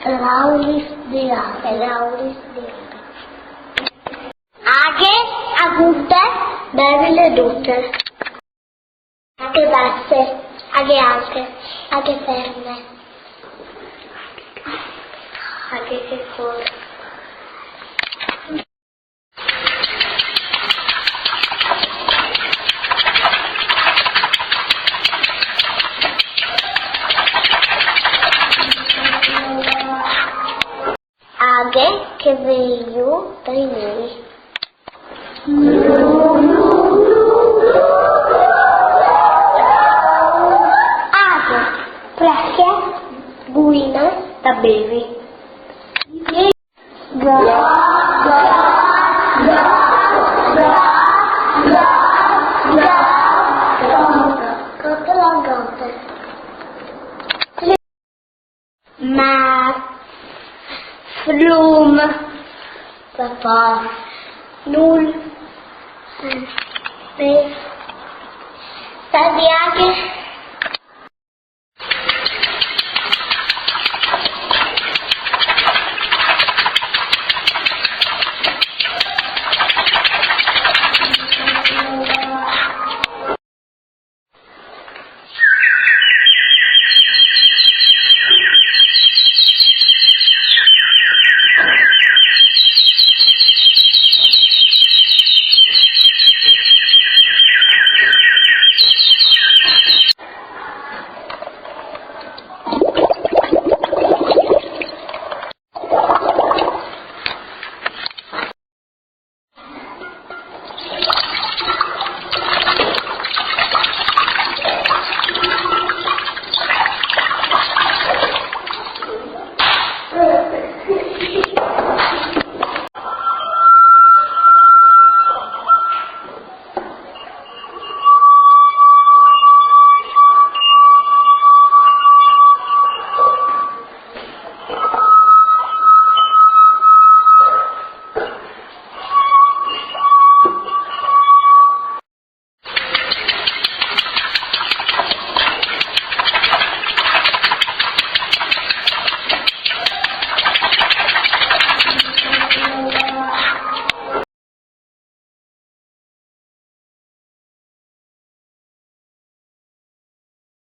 Raulis di ape. Raulis di ape. Aghe agute, belle tutte. Aghe basse, aghe alte, aghe ferme. Aghe che corre. Aghe che veio dai miei. Aghe, placchia, buina, da bevi. Ma flum papà nul sabiate